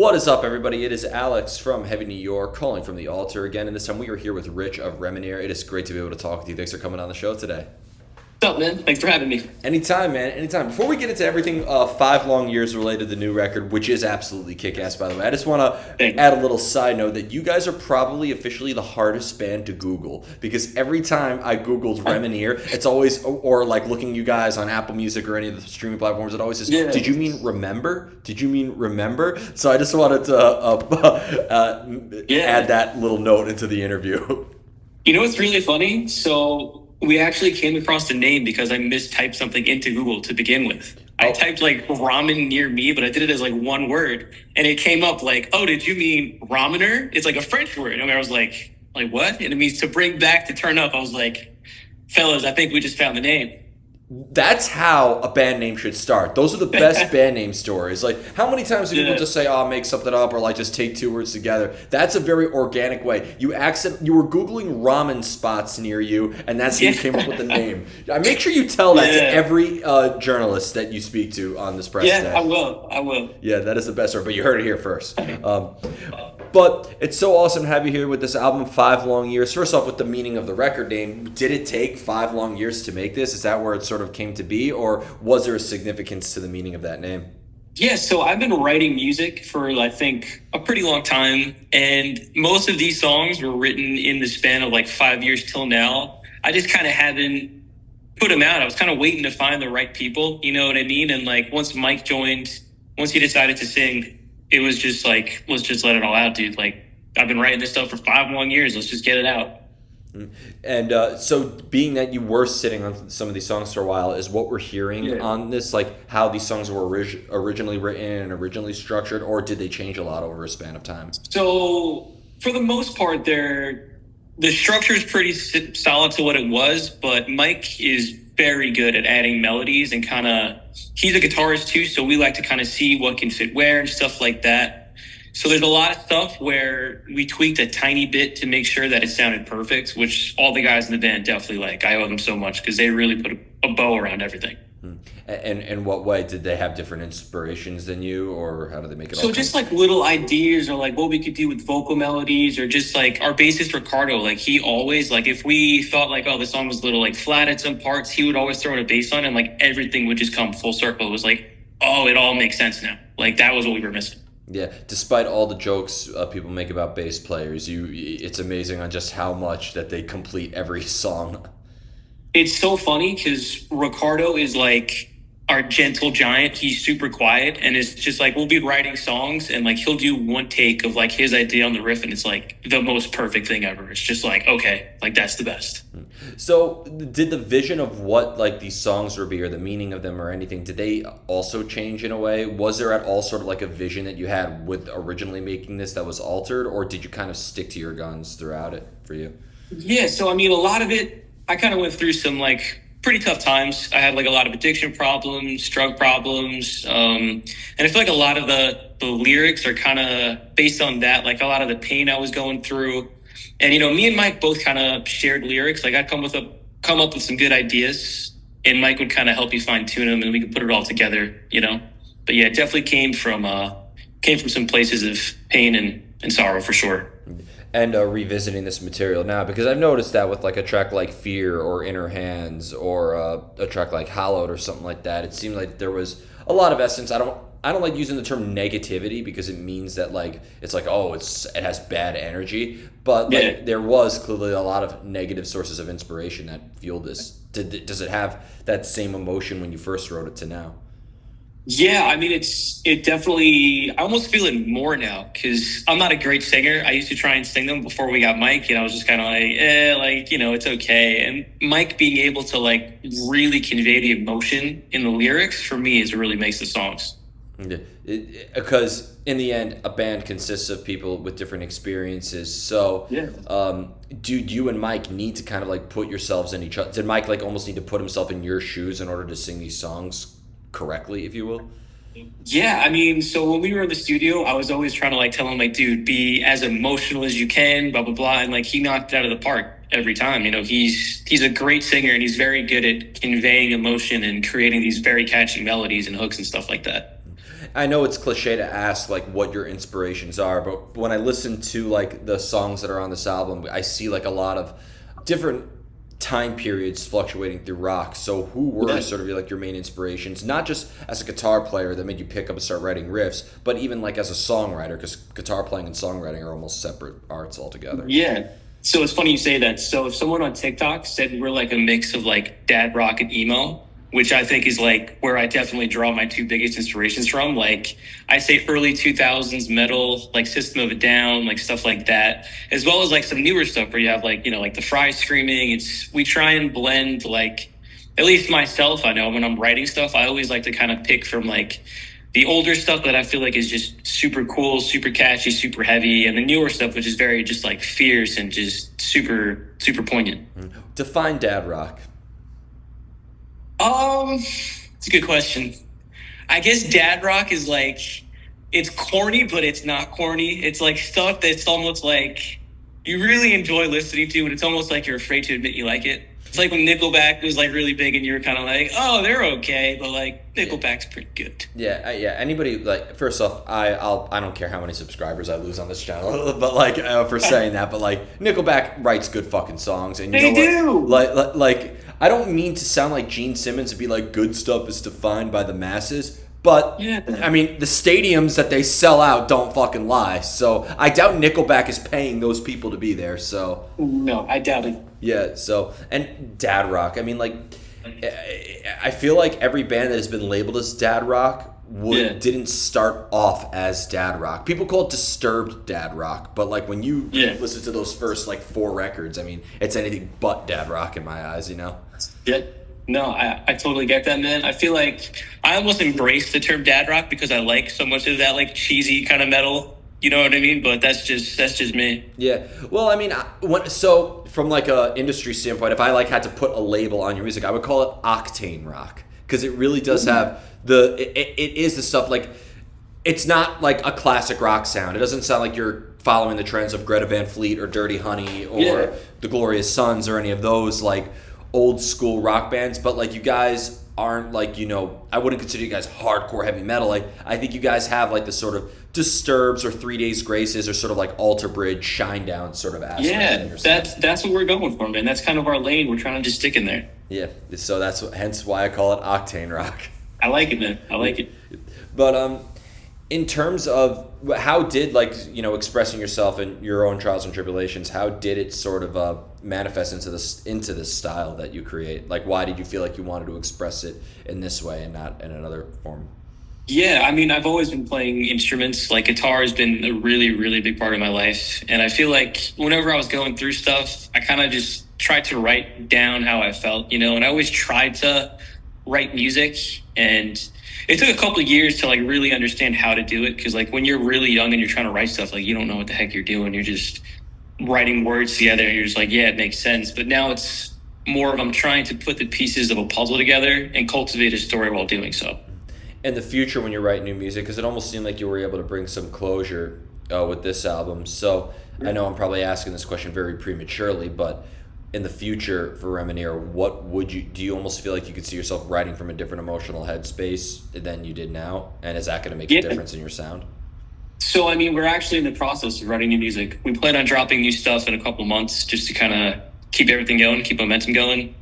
What is up, everybody? It is Alex from Heavy New York, calling from the Alto again, and this time we are here with Rich of Remener. It is great to be able to talk with you. Thanks for coming on the show today. What's up, man? Thanks for having me. Anytime, man. Anytime. Before we get into everything 5 long years related to the new record, which is absolutely kick-ass, by the way, I just want to Thanks. add a little side note that you guys are probably officially the hardest band to Google, because every time I Googled Remener, it's always, or like looking you guys on Apple Music or any of the streaming platforms, it always says, Yeah. did you mean remember? Did you mean remember? So I just wanted to Yeah. add that little note into the interview. You know what's really funny? So we actually came across the name because I mistyped something into Google to begin with. I Oh. typed like ramen near me, but I did it as like one word. And it came up like, oh, did you mean ramener? It's like a French word. And I was like what? And it means to bring back, to turn up. I was like, fellas, I think we just found the name. That's how a band name should start. Those are the best band name stories. Like, how many times do people Yeah. just say, "Oh, make something up," or like just take two words together? That's a very organic way. You were googling ramen spots near you, and that's how you came up with the name. Make sure you tell that to Yeah. every journalist that you speak to on this press Yeah, day. I will. I will. Yeah, that is the best word. But you heard it here first. But it's so awesome to have you here with this album, 5 long years. First off, with the meaning of the record name, did it take 5 long years to make this? Is that where it sort of came to be, or was there a significance to the meaning of that name? Yeah, so I've been writing music for I think a pretty long time, and most of these songs were written in the span of like 5 years till now. I just kind of haven't put them out. I was kind of waiting to find the right people, you know what I mean? And like once Mike joined, once he decided to sing, it was just like, let's just let it all out, dude. Like I've been writing this stuff for 5 long years. Let's just get it out. And so, being that you were sitting on some of these songs for a while, is what we're hearing Yeah. on this like how these songs were originally written and originally structured, or did they change a lot over a span of time? So for the most part, the structure is pretty solid to what it was, but Mike is very good at adding melodies and kind of he's a guitarist too, so we like to kind of see what can fit where and stuff like that. So there's a lot of stuff where we tweaked a tiny bit to make sure that it sounded perfect, which all the guys in the band definitely like. I owe them so much because they really put a bow around everything. And in what way did they have different inspirations than you, or how did they make it all So come? just like little ideas or like what we could do with vocal melodies or just like our bassist Ricardo, like he always like if we thought like, oh, the song was a little like flat at some parts, he would always throw in a bass line and like everything would just come full circle. It was like, oh, it all makes sense now. Like that was what we were missing. Yeah, despite all the jokes people make about bass players, it's amazing on just how much that they complete every song. It's so funny because Ricardo is like our gentle giant. He's super quiet and it's just like we'll be writing songs and like he'll do one take of like his idea on the riff and it's like the most perfect thing ever. It's just like, okay, like that's the best. So, did the vision of what like these songs would be, or the meaning of them, or anything, did they also change in a way? Was there at all sort of like a vision that you had with originally making this that was altered, or did you kind of stick to your guns throughout it for you? Yeah, so I mean, a lot of it, I kind of went through some like pretty tough times. I had like a lot of addiction problems, drug problems, and I feel like a lot of the lyrics are kind of based on that, like a lot of the pain I was going through. And you know, me and Mike both kind of shared lyrics. Like I'd come up with some good ideas, and Mike would kind of help me fine tune them, and we could put it all together. You know, but yeah, it definitely came from some places of pain and sorrow for sure. And revisiting this material now, because I've noticed that with like a track like Fear or Inner Hands, or a track like Hallowed or something like that, it seemed like there was a lot of essence. I don't like using the term negativity because it means that like it's like, oh, it has bad energy, but like Yeah. there was clearly a lot of negative sources of inspiration that fueled this. Does it have that same emotion when you first wrote it to now? Yeah, I mean, it definitely, I almost feel it more now because I'm not a great singer. I used to try and sing them before we got Mike, and I was just kind of like, you know, it's okay. And Mike being able to like really convey the emotion in the lyrics for me is what really makes the songs. Yeah. Because in the end, a band consists of people with different experiences. So, Yeah. do you and Mike need to kind of like put yourselves in each other? Did Mike like almost need to put himself in your shoes in order to sing these songs correctly, if you will? Yeah, I mean, so when we were in the studio, I was always trying to like tell him like, dude, be as emotional as you can, blah blah blah, and like he knocked it out of the park every time. You know, he's a great singer and he's very good at conveying emotion and creating these very catchy melodies and hooks and stuff like that. I know it's cliche to ask like what your inspirations are, but when I listen to like the songs that are on this album, I see like a lot of different time periods fluctuating through rock. So who were Yeah. sort of like your main inspirations, not just as a guitar player that made you pick up and start writing riffs, but even like as a songwriter, because guitar playing and songwriting are almost separate arts altogether. Yeah. So it's funny you say that. So if someone on TikTok said we're like a mix of like dad rock and emo, which I think is like where I definitely draw my two biggest inspirations from. Like I say early 2000s metal, like System of a Down, like stuff like that, as well as like some newer stuff where you have like, like the Fry screaming. We try and blend like, at least myself, I know when I'm writing stuff, I always like to kind of pick from like the older stuff that I feel like is just super cool, super catchy, super heavy, and the newer stuff which is very just like fierce and just super, super poignant. Define dad rock. It's a good question. I guess dad rock is like it's corny, but it's not corny. It's like stuff that's almost like you really enjoy listening to, and it's almost like you're afraid to admit you like it. It's like when Nickelback was like really big, and you were kind of like, "Oh, they're okay," but like Nickelback's pretty good. Yeah, yeah. Anybody like first off, I don't care how many subscribers I lose on this channel, but like for saying that, but like Nickelback writes good fucking songs, and you They know do. what? Like I don't mean to sound like Gene Simmons and be like good stuff is defined by the masses, but Yeah. I mean the stadiums that they sell out don't fucking lie. So I doubt Nickelback is paying those people to be there. So No, I doubt it. yeah, so and dad rock. I mean, like, I feel like every band that has been labeled as dad rock Yeah. didn't start off as dad rock. People call it disturbed dad rock, but like when you Yeah. listen to those first like 4 records, I mean, it's anything but dad rock in my eyes, you know. Yeah. No, I totally get that, man. I feel like I almost embrace the term dad rock because I like so much of that like cheesy kind of metal. You know what I mean? But that's just me. Yeah. Well, I mean, so from like a industry standpoint, if I like had to put a label on your music, I would call it octane rock because it really does have it is the stuff like it's not like a classic rock sound. It doesn't sound like you're following the trends of Greta Van Fleet or Dirty Honey or Yeah. the Glorious Sons or any of those like old school rock bands, but like you guys aren't like, I wouldn't consider you guys hardcore heavy metal. Like I think you guys have like the sort of Disturbs or 3 Days Graces or sort of like Alter Bridge, Shinedown sort of aspect. Yeah, that's what we're going for, man. That's kind of our lane. We're trying to just stick in there. Yeah, so that's hence why I call it octane rock. I like it, man. I like it. But in terms of how did like expressing yourself and your own trials and tribulations, how did it sort of manifest into this style that you create? Like, why did you feel like you wanted to express it in this way and not in another form? Yeah, I mean, I've always been playing instruments. Like guitar has been a really, really big part of my life. And I feel like whenever I was going through stuff, I kind of just tried to write down how I felt, and I always tried to write music. And it took a couple of years to like really understand how to do it. Cause like when you're really young and you're trying to write stuff, like you don't know what the heck you're doing. You're just writing words together and you're just like, yeah, it makes sense. But now it's more of I'm trying to put the pieces of a puzzle together and cultivate a story while doing so. In the future when you write new music, because it almost seemed like you were able to bring some closure with this album. So I know I'm probably asking this question very prematurely, but in the future for Remener, do you almost feel like you could see yourself writing from a different emotional headspace than you did now? And is that going to make a difference in your sound? So, I mean, we're actually in the process of writing new music. We plan on dropping new stuff in a couple of months just to kind of keep everything going, keep momentum going.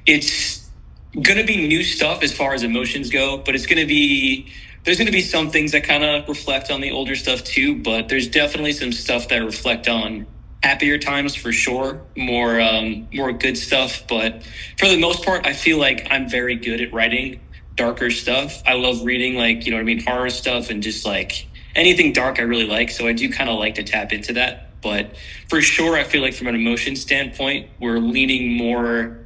It's going to be new stuff as far as emotions go, but there's going to be some things that kind of reflect on the older stuff too, but there's definitely some stuff that reflect on happier times for sure, more good stuff. But for the most part, I feel like I'm very good at writing darker stuff. I love reading horror stuff and just like anything dark I really like. So I do kind of like to tap into that. But for sure, I feel like from an emotion standpoint, we're leaning more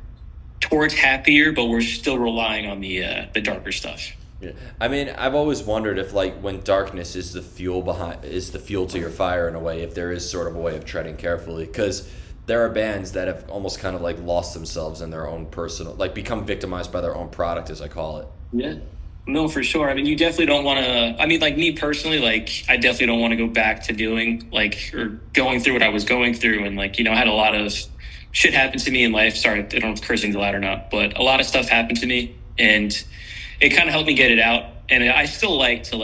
towards happier, but we're still relying on the darker stuff. Yeah. I mean, I've always wondered if like when darkness is the fuel to your fire in a way, if there is sort of a way of treading carefully, because there are bands that have almost kind of like lost themselves in their own personal, like become victimized by their own product, as I call it. Yeah. No, for sure. I mean, you definitely don't want to, I mean, like me personally, like I definitely don't want to go back to doing like, or going through what I was going through. And like, I had a lot of shit happen to me in life. Sorry, I don't know if cursing's allowed or not, but a lot of stuff happened to me and it kind of helped me get it out. And I still like to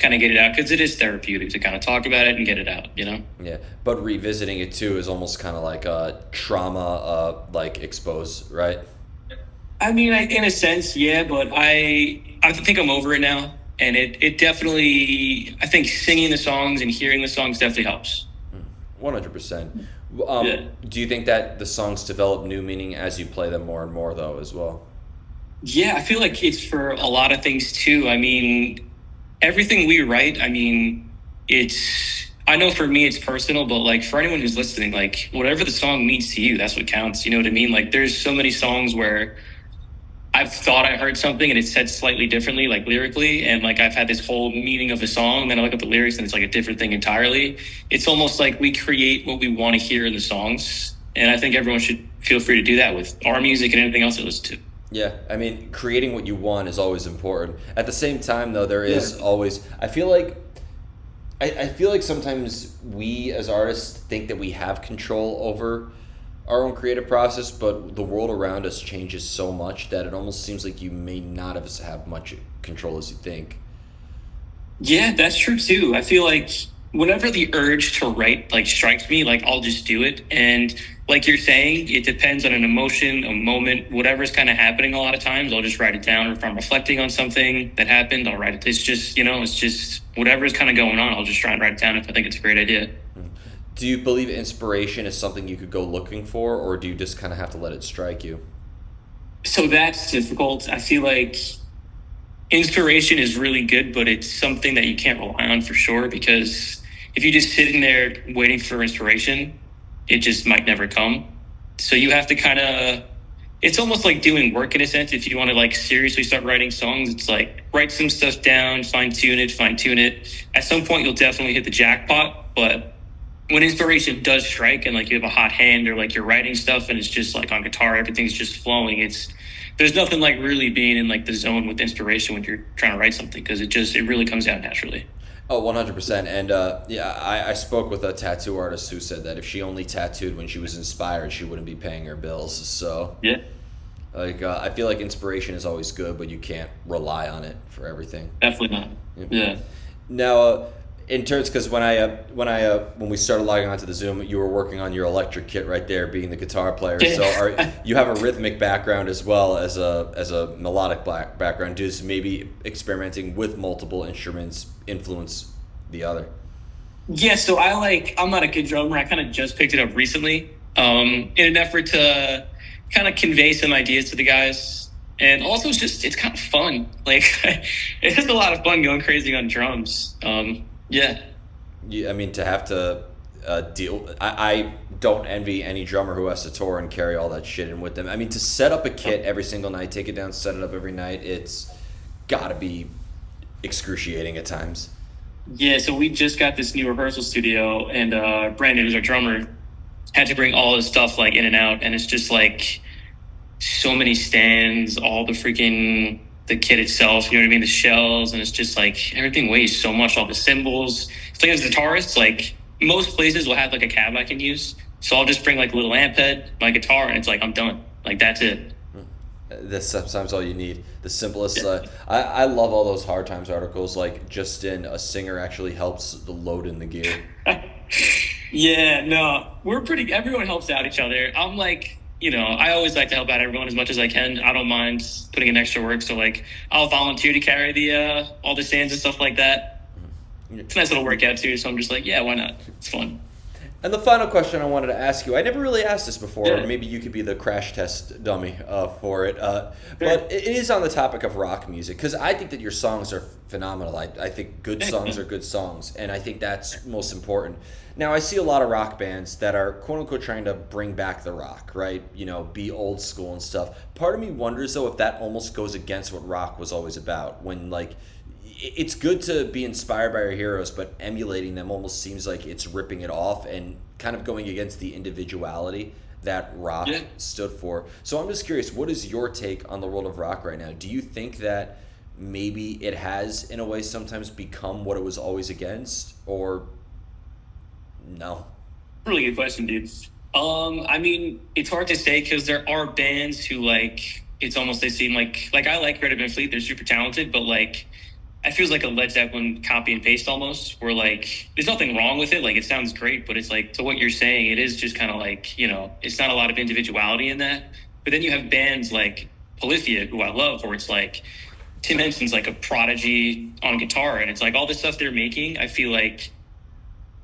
kind of get it out because it is therapeutic to kind of talk about it and get it out. Yeah, but revisiting it too is almost kind of like a trauma, like expose, right? I mean, in a sense, yeah, but I think I'm over it now, and it definitely I think singing the songs and hearing the songs definitely helps. 100%. Yeah. Do you think that the songs develop new meaning as you play them more and more, though, as well? Yeah, I feel like it's for a lot of things too. I mean, everything we write, I mean, I know for me it's personal, but like for anyone who's listening, like whatever the song means to you, that's what counts. You know what I mean? Like there's so many songs where I've thought I heard something and it's said slightly differently, like lyrically, and like I've had this whole meaning of a song, and then I look at the lyrics and it's like a different thing entirely. It's almost like we create what we want to hear in the songs. And I think everyone should feel free to do that with our music and anything else they listen to. Yeah, I mean, creating what you want is always important. At the same time, though, there is Yeah. always. I feel like sometimes we as artists think that we have control over our own creative process, but the world around us changes so much that it almost seems like you may not have much control as you think. Yeah, that's true too. I feel like whenever the urge to write like strikes me, like I'll just do it. And like you're saying, it depends on an emotion, a moment, whatever's kind of happening. A lot of times, I'll just write it down. Or if I'm reflecting on something that happened, I'll write it. It's just whatever's kind of going on. I'll just try and write it down if I think it's a great idea. Do you believe inspiration is something you could go looking for, or do you just kind of have to let it strike you? So that's difficult. I feel like inspiration is really good, but it's something that you can't rely on for sure because if you just sit in there waiting for inspiration, it just might never come. So you have to kind of it's almost like doing work in a sense. If you want to like seriously start writing songs, it's like write some stuff down, fine tune it. At some point you'll definitely hit the jackpot, but when inspiration does strike and like you have a hot hand or like you're writing stuff and it's just like on guitar, everything's just flowing. There's nothing like really being in like the zone with inspiration when you're trying to write something because it really comes out naturally. Oh, 100%. And yeah, I spoke with a tattoo artist who said that if she only tattooed when she was inspired, she wouldn't be paying her bills. So, Yeah, like, I feel like inspiration is always good, but you can't rely on it for everything. definitely not. Yeah. Yeah. Now, in terms, because when we started logging onto the Zoom, you were working on your electric kit right there, being the guitar player. So, you have a rhythmic background as well as a melodic background. Does maybe experimenting with multiple instruments influence the other? Yeah, so I'm not a good drummer. I kind of just picked it up recently, in an effort to kind of convey some ideas to the guys. And also it's kind of fun. Like it's just a lot of fun going crazy on drums. Yeah. I mean, to have to deal. I don't envy any drummer who has to tour and carry all that shit in with them. I mean, to set up a kit every single night, take it down, set it up every night, it's got to be excruciating at times. Yeah, so we just got this new rehearsal studio, and Brandon, who's our drummer, had to bring all his stuff like in and out, and it's just like so many stands, all the kit itself, you know what I mean, the shells, and it's just like everything weighs so much, all the cymbals. It's like as a guitarist, like most places will have like a cab I can use, so I'll just bring like a little amp head, my guitar, and it's like I'm done. Like that's it. That's sometimes all you need. The simplest. Yeah. I love all those hard times articles. Like Justin, a singer actually helps the load in the gear. Yeah, no, everyone helps out each other. I'm like, I always like to help out everyone as much as I can. I don't mind putting in extra work. So like, I'll volunteer to carry all the stands and stuff like that. It's a nice little workout too. So I'm just like, yeah, why not? It's fun. And the final question I wanted to ask you, I never really asked this before. Yeah. Maybe you could be the crash test dummy for it. Sure. But it is on the topic of rock music because I think that your songs are phenomenal. I think good songs are good songs, and I think that's most important. Now, I see a lot of rock bands that are quote unquote trying to bring back the rock, right? Be old school and stuff. Part of me wonders though if that almost goes against what rock was always about. When like it's good to be inspired by your heroes, but emulating them almost seems like it's ripping it off and kind of going against the individuality that rock stood for. So I'm just curious, what is your take on the world of rock right now? Do you think that maybe it has, in a way, sometimes become what it was always against, or no? Really good question, dude. I mean, it's hard to say because there are bands who like it's almost they seem like I like Greta Van Fleet. They're super talented, but like it feels like a Led Zeppelin copy and paste almost. Where like there's nothing wrong with it, like it sounds great, but it's like to what you're saying, it is just kind of like it's not a lot of individuality in that. But then you have bands like Polyphia, who I love, where it's like Tim Henson's like a prodigy on guitar, and it's like all the stuff they're making. I feel like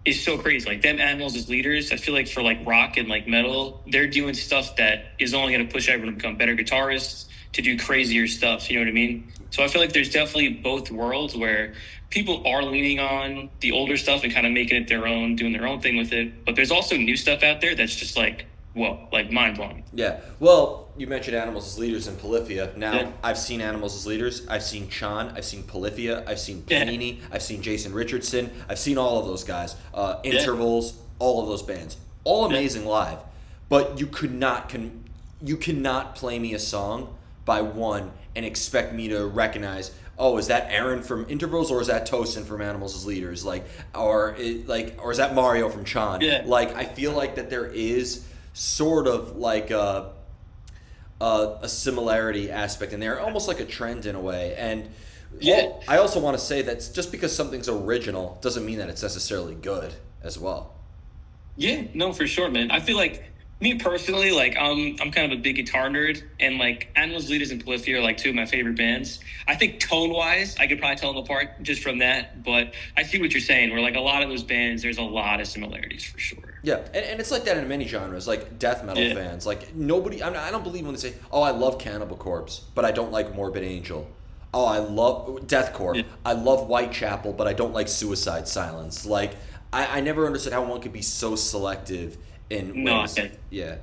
is so crazy. Like them animals as leaders, I feel like for like rock and like metal, they're doing stuff that is only going to push everyone to become better guitarists, to do crazier stuff. You know what I mean? So I feel like there's definitely both worlds where people are leaning on the older stuff and kind of making it their own, doing their own thing with it. But there's also new stuff out there that's just like, whoa, like mind blowing. Yeah. Well, you mentioned animals as leaders in Polyphia. Now, Yeah. I've seen animals as leaders. I've seen Chan. I've seen Polyphia. I've seen Yeah. Panini. I've seen Jason Richardson. I've seen all of those guys. Intervals. All of those bands. All amazing live. But you cannot play me a song by one and expect me to recognize, oh, is that Aaron from Intervals or is that Tosin from Animals as Leaders? Or is that Mario from Chan? Yeah. Like, I feel like that there is sort of like a similarity aspect in there, almost like a trend in a way. And Yeah. I also want to say that just because something's original doesn't mean that it's necessarily good as well. Yeah, no, for sure, man. I feel like me personally, like I'm kind of a big guitar nerd, and like Animals Leaders and Polyphia are like two of my favorite bands. I think tone wise, I could probably tell them apart just from that. But I see what you're saying. Where like a lot of those bands, there's a lot of similarities for sure. Yeah, and it's like that in many genres, like death metal Yeah. fans. Like nobody, I don't believe when they say, "Oh, I love Cannibal Corpse, but I don't like Morbid Angel." Oh, I love Deathcore. Yeah. I love Whitechapel, but I don't like Suicide Silence. Like I never understood how one could be so selective in No, ways. okay. Yeah,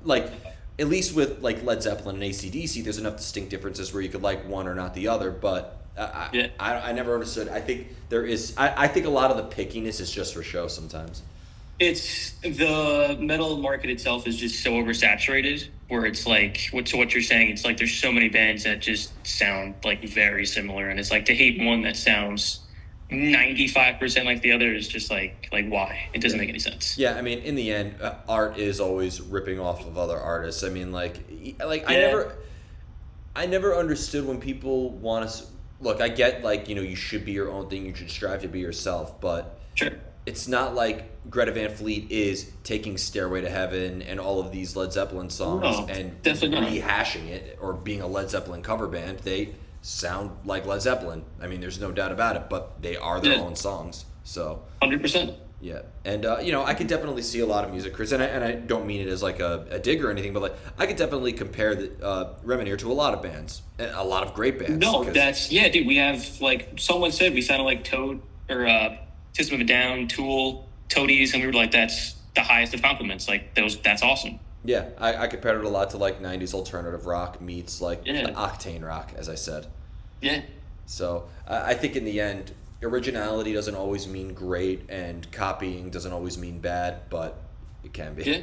like at least with like Led Zeppelin and AC/DC, there's enough distinct differences where you could like one or not the other. But Yeah. I never understood. I think there is. I think a lot of the pickiness is just for show sometimes. It's the metal market itself is just so oversaturated where it's like what you're saying, it's like there's so many bands that just sound like very similar, and it's like to hate one that sounds 95% like the other is just like why? It doesn't make any sense. Yeah, I mean, in the end, art is always ripping off of other artists. I mean, like Yeah. I never understood when people want to look. I get like you should be your own thing. You should strive to be yourself, but Sure. it's not like Greta Van Fleet is taking Stairway to Heaven and all of these Led Zeppelin songs No, and definitely not. rehashing it or being a Led Zeppelin cover band. They sound like Led Zeppelin. I mean, there's no doubt about it, but they are their Yeah. own songs. So 100%. yeah, and I could definitely see a lot of music, Chris, and I don't mean it as like a dig or anything, but like I could definitely compare the Remener to a lot of bands, and a lot of great bands. No, 'cause- that's yeah, dude. We have like someone said we sounded like Toad or System of a Down, Tool, Toadies, and we were like, that's the highest of compliments. Like that's awesome. yeah. I compared it a lot to like '90s alternative rock meets like Yeah. octane rock, as I said. Yeah, So I think in the end, originality doesn't always mean great, and copying doesn't always mean bad, but it can be. yeah,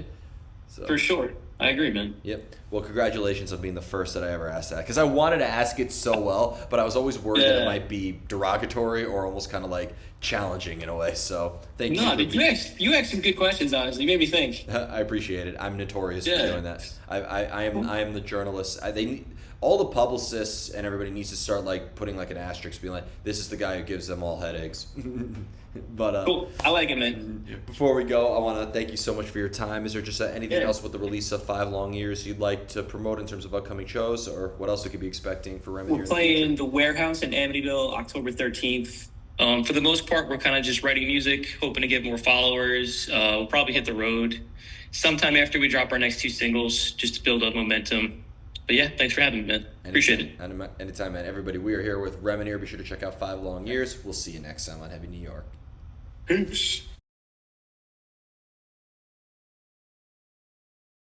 So. for sure. I agree, man. Yep. Well, congratulations on being the first that I ever asked that, because I wanted to ask it so well, but I was always worried that it Yeah. might be derogatory or almost kind of like challenging in a way. So thank you. No, for dude, you asked some good questions. Honestly, you made me think. I appreciate it. I'm notorious for Yeah. doing that. I am the journalist. All the publicists and everybody needs to start like putting like an asterisk, being like, "This is the guy who gives them all headaches." But Cool. I like it, man. before we go, I want to thank you so much for your time. Is there just anything Yeah. else with the release of 5 Long Years you'd like to promote in terms of upcoming shows, or what else we could be expecting for Remener? We're playing the Warehouse in Amityville October 13th. For the most part, we're kind of just writing music, hoping to get more followers. We'll probably hit the road sometime after we drop our next 2 singles, just to build up momentum. But yeah, thanks for having me, man. Appreciate it. Anytime, man. Everybody, we are here with Remener. Be sure to check out 5 Long Years. We'll see you next time on Heavy New York. Peace.